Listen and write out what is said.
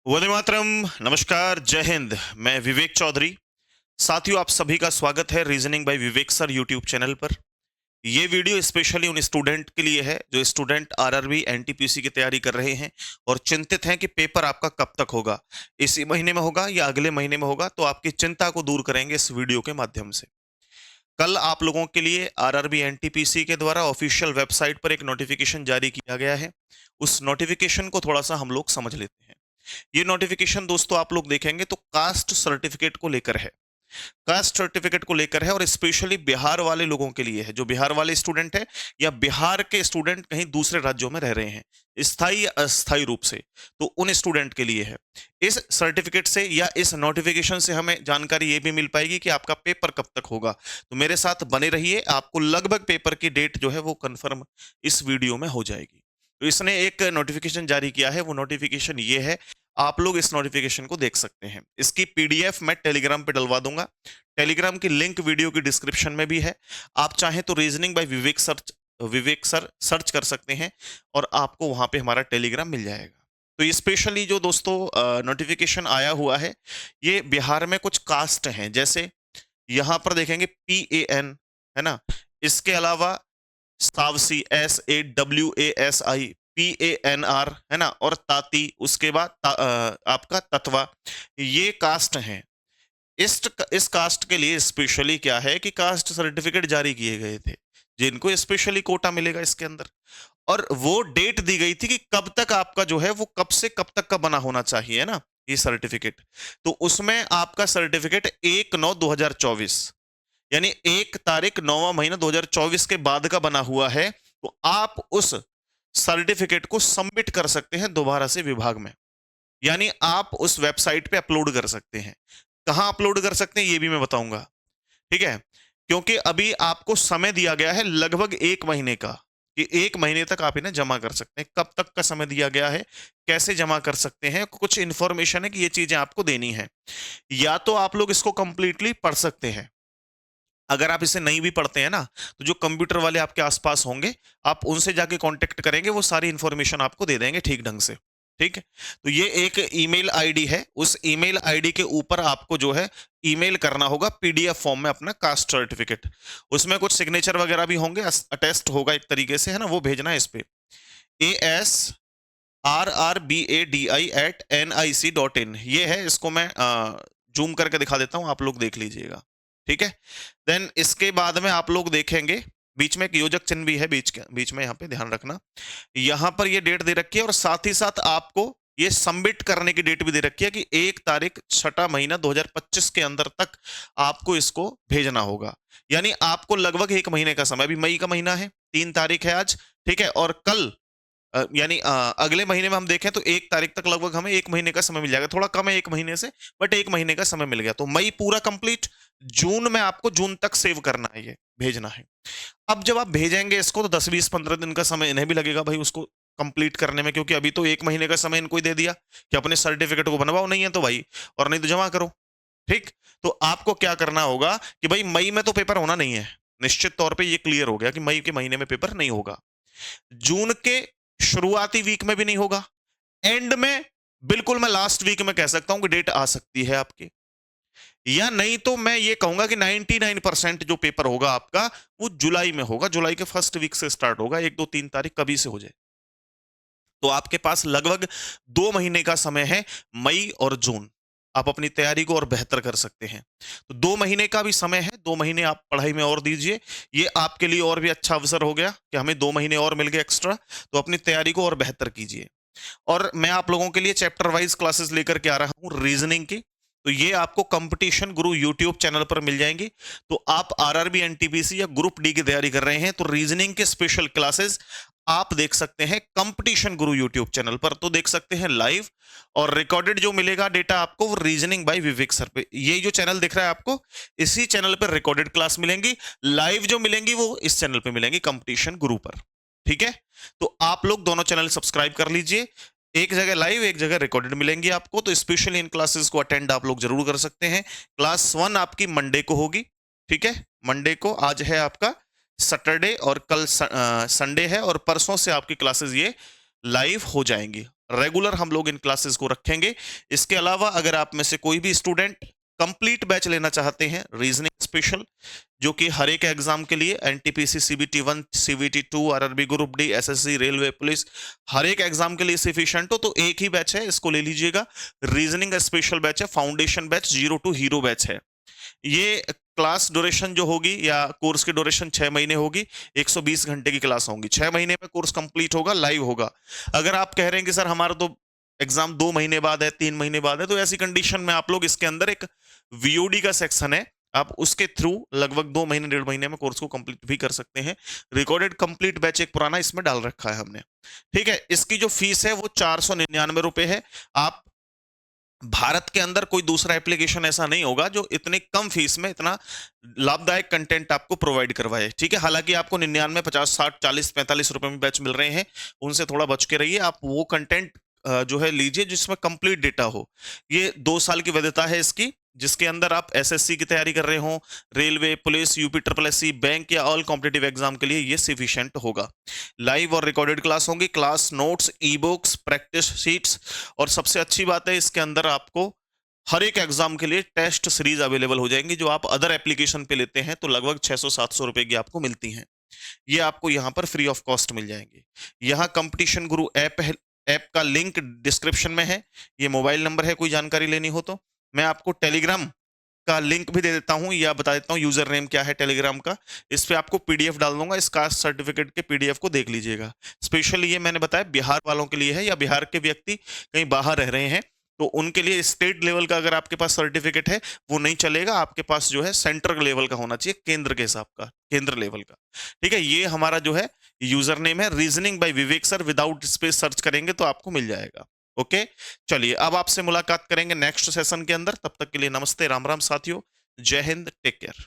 वंदे मातरम। नमस्कार, जय हिंद। मैं विवेक चौधरी। साथियों, आप सभी का स्वागत है रीजनिंग बाय विवेक सर यूट्यूब चैनल पर। ये वीडियो स्पेशली उन स्टूडेंट के लिए है जो स्टूडेंट आरआरबी एनटीपीसी की तैयारी कर रहे हैं और चिंतित हैं कि पेपर आपका कब तक होगा, इसी महीने में होगा या अगले महीने में होगा। तो आपकी चिंता को दूर करेंगे इस वीडियो के माध्यम से। कल आप लोगों के लिए आरआरबी एनटीपीसी के द्वारा ऑफिशियल वेबसाइट पर एक नोटिफिकेशन जारी किया गया है। उस नोटिफिकेशन को थोड़ा सा हम लोग समझ लेते हैं। ये नोटिफिकेशन दोस्तों आप लोग देखेंगे तो कास्ट सर्टिफिकेट को लेकर है। कास्ट सर्टिफिकेट को लेकर है और स्पेशली बिहार वाले लोगों के लिए है, जो बिहार वाले स्टूडेंट है या बिहार के स्टूडेंट कहीं दूसरे राज्यों में रह रहे हैं स्थायी या अस्थायी रूप से, तो उन स्टूडेंट के लिए है। इस सर्टिफिकेट से या इस नोटिफिकेशन से हमें जानकारी ये भी मिल पाएगी कि आपका पेपर कब तक होगा। तो मेरे साथ बने रहिए, आपको लगभग पेपर की डेट जो है वो कंफर्म इस वीडियो में हो जाएगी। तो इसने एक नोटिफिकेशन जारी किया है, वो नोटिफिकेशन ये है। आप लोग इस नोटिफिकेशन को देख सकते हैं। इसकी पीडीएफ मैं टेलीग्राम पे डलवा दूंगा। टेलीग्राम की लिंक वीडियो की डिस्क्रिप्शन में भी है। आप चाहें तो रीजनिंग बाय विवेक सर सर्च कर सकते हैं और आपको वहां पे हमारा टेलीग्राम मिल जाएगा। तो ये स्पेशली जो दोस्तों नोटिफिकेशन आया हुआ है, ये बिहार में कुछ कास्ट हैं। जैसे यहां पर देखेंगे PAN, है ना। इसके अलावा सावसी, SAWASI, PANR, है ना, और ताती, उसके बाद आपका तत्वा। ये कास्ट हैं। इस कास्ट के लिए स्पेशली क्या है कि कास्ट सर्टिफिकेट जारी किए गए थे, जिनको स्पेशली कोटा मिलेगा इसके अंदर। और वो डेट दी गई थी कि कब तक आपका जो है वो कब से कब तक का बना होना चाहिए, है ना, ये सर्टिफिकेट। तो उसमें आपका सर्टिफिकेट 1/9/2024, यानी 1 तारीख 9वां महीना 2024 के बाद का बना हुआ है। तो आप उस सर्टिफिकेट को सबमिट कर सकते हैं दोबारा से विभाग में, यानी आप उस वेबसाइट पे अपलोड कर सकते हैं। कहां अपलोड कर सकते हैं ये भी मैं बताऊंगा, ठीक है। क्योंकि अभी आपको समय दिया गया है लगभग 1 महीने का, कि 1 महीने तक आप इन्हें जमा कर सकते हैं। कब तक का समय दिया गया है, कैसे जमा कर सकते हैं, कुछ इंफॉर्मेशन है कि ये चीजें आपको देनी है। या तो आप लोग इसको कंप्लीटली पढ़ सकते हैं। अगर आप इसे नहीं भी पढ़ते हैं ना, तो जो कंप्यूटर वाले आपके आसपास होंगे, आप उनसे जाके कांटेक्ट करेंगे, वो सारी इंफॉर्मेशन आपको दे देंगे ठीक ढंग से। ठीक है। तो ये एक ईमेल आईडी है, उस ईमेल आईडी के ऊपर आपको जो है ईमेल करना होगा पीडीएफ फॉर्म में अपना कास्ट सर्टिफिकेट। उसमें कुछ सिग्नेचर वगैरह भी होंगे, अटेस्ट होगा एक तरीके से, है ना, वो भेजना है इस पे ASRRBADI@nic.in। ये है, इसको मैं जूम करके दिखा देता हूं, आप लोग देख लीजिएगा। ठीक है। देन इसके बाद में आप लोग देखेंगे बीच में एक योजक चिन्ह भी है, बीच में, यहाँ पे ध्यान रखना। यहाँ पर ये डेट दे रखी है और साथ ही साथ आपको ये सबमिट करने की डेट भी दे रखी है कि 1 तारीख 6वां महीना 2025 के अंदर तक आपको इसको भेजना होगा। यानी आपको लगभग 1 महीने का समय, अभी मई का महीना है, 3 तारीख है आज, ठीक है। और कल यानी अगले महीने में हम देखें तो 1 तारीख तक लगभग हमें 1 महीने का समय मिल जाएगा। थोड़ा कम है 1 महीने से, बट 1 महीने का समय मिल गया। तो मई पूरा कंप्लीट, जून में आपको जून तक सेव करना है, ये भेजना है। अब जब आप भेजेंगे इसको तो 10, 20, 15 दिन का समय इन्हें भी लगेगा भाई उसको कंप्लीट करने में, क्योंकि अभी तो 1 महीने का समय इनको ही दे दिया कि अपने सर्टिफिकेट को बनवाओ, नहीं है तो भाई, और नहीं तो जमा करो। ठीक। तो आपको क्या करना होगा कि भाई मई में तो पेपर होना नहीं है, निश्चित तौर पर यह क्लियर हो गया कि मई के महीने में पेपर नहीं होगा। जून के शुरुआती वीक में भी नहीं होगा, एंड में बिल्कुल मैं लास्ट वीक में कह सकता हूं कि डेट आ सकती है आपकी। या नहीं तो मैं ये कहूंगा कि 99% जो पेपर होगा आपका वो जुलाई में होगा, जुलाई के फर्स्ट वीक से स्टार्ट होगा, 1, 2, 3 तारीख कभी से हो जाए। तो आपके पास लगभग 2 महीने का समय है, मई और जून। आप अपनी तैयारी को और बेहतर कर सकते हैं। तो 2 महीने का भी समय है, 2 महीने आप पढ़ाई में और दीजिए। ये आपके लिए और भी अच्छा अवसर हो गया कि हमें 2 महीने और मिल गए एक्स्ट्रा, तो अपनी तैयारी को और बेहतर कीजिए। और मैं आप लोगों के लिए चैप्टर वाइज क्लासेस लेकर के आ रहा हूं रीजनिंग की। तो ये आपको कंपटीशन गुरु यूट्यूब चैनल पर मिल जाएंगी। तो आप आरआरबी एनटीपीसी या ग्रुप डी की तैयारी कर रहे हैं तो रीजनिंग के स्पेशल क्लासेस आप देख सकते हैं कंपटीशन गुरु यूट्यूब चैनल पर, तो देख सकते हैं लाइव। और रिकॉर्डेड जो मिलेगा डेटा आपको वो रीजनिंग बाय विवेक सर पे, ये जो चैनल दिख रहा है आपको, इसी चैनल पर रिकॉर्डेड क्लास मिलेंगी। लाइव जो मिलेंगी वो इस चैनल पे मिलेंगी, कंपटीशन गुरु पर। ठीक है। तो आप लोग दोनों चैनल सब्सक्राइब कर लीजिए, एक जगह लाइव एक जगह रिकॉर्डेड मिलेंगी आपको। तो स्पेशली इन क्लासेस को अटेंड आप लोग जरूर कर सकते हैं। क्लास 1 आपकी मंडे को होगी, ठीक है। मंडे को, आज है आपका सैटरडे और कल संडे है, और परसों से आपकी क्लासेस ये लाइव हो जाएंगी। रेगुलर हम लोग इन क्लासेस को रखेंगे। इसके अलावा अगर आप में से कोई भी स्टूडेंट कंप्लीट बैच लेना चाहते हैं रीजनिंग स्पेशल, जो कि हर एक एग्जाम के लिए NTPC, CBT 1, CBT 2, RRB group D, SSC, railway, police, हर एक एग्जाम के लिए सफिशिएंट हो तो एक ही बैच है, इसको ले लीजिएगा। रीजनिंग स्पेशल बैच है, foundation batch, zero to hero batch है। ये क्लास ड्यूरेशन जो होगी या कोर्स की ड्यूरेशन 6 महीने होगी, 120 घंटे की क्लास होंगी। 6 महीने में कोर्स कंप्लीट होगा, लाइव होगा। अगर आप कह रहे हैं कि सर हमारा तो एग्जाम 2 महीने बाद है, 3 महीने बाद है, तो ऐसी कंडीशन में आप लोग इसके अंदर एक वीओडी का सेक्शन है, आप उसके थ्रू लगभग 2 महीने 1.5 महीने में कोर्स को कंप्लीट भी कर सकते हैं। रिकॉर्डेड कंप्लीट बैच एक पुराना इसमें डाल रखा है हमने। ठीक है, इसकी जो फीस है वो 499 रुपए है। आप भारत के अंदर कोई दूसरा एप्लीकेशन ऐसा नहीं होगा जो इतने कम फीस में इतना लाभदायक कंटेंट आपको प्रोवाइड करवाए। ठीक है, हालांकि आपको 99, 50, 60, 40, 45 रुपए में बैच मिल रहे हैं, उनसे थोड़ा बच के रहिए। आप वो कंटेंट जो है लीजिए जिसमें कंप्लीट डेटा हो। ये 2 साल की वैधता है इसकी, जिसके अंदर आप एसएससी की तैयारी कर रहे हो, railway, police, UP triple SC, bank या ऑल कॉम्पिटिटिव एग्जाम के लिए ये सफिशिएंट होगा। लाइव और रिकॉर्डेड क्लास होंगी, class notes, e books, practice sheets, और सबसे अच्छी बात है इसके अंदर आपको हर एक एग्जाम के लिए टेस्ट सीरीज अवेलेबल हो जाएंगी, जो आप अदर एप्लीकेशन पे लेते हैं तो लगभग 600-700 रुपए की आपको मिलती हैं। ये आपको यहाँ पर फ्री ऑफ कॉस्ट मिल जाएंगे। यहाँ कंपटीशन गुरु ऐप का लिंक डिस्क्रिप्शन में है, ये मोबाइल नंबर है, कोई जानकारी लेनी हो तो। मैं आपको टेलीग्राम का लिंक भी दे देता हूं, या बता देता हूं यूजर नेम क्या है टेलीग्राम का। इस पे आपको पीडीएफ डाल दूंगा, इस कास्ट सर्टिफिकेट के पीडीएफ को देख लीजिएगा। स्पेशली ये मैंने बताया बिहार वालों के लिए है, या बिहार के व्यक्ति कहीं बाहर रह रहे हैं तो उनके लिए स्टेट लेवल का अगर आपके पास सर्टिफिकेट है वो नहीं चलेगा, आपके पास जो है सेंट्रल लेवल का होना चाहिए, केंद्र के हिसाब का, केंद्र लेवल का। ठीक है, ये हमारा जो है यूजर नेम है, रीजनिंग बाय विवेक सर, विदाउट स्पेस सर्च करेंगे तो आपको मिल जाएगा। ओके, चलिए अब आपसे मुलाकात करेंगे नेक्स्ट सेशन के अंदर। तब तक के लिए नमस्ते, राम राम साथियों, जय हिंद, टेक केयर।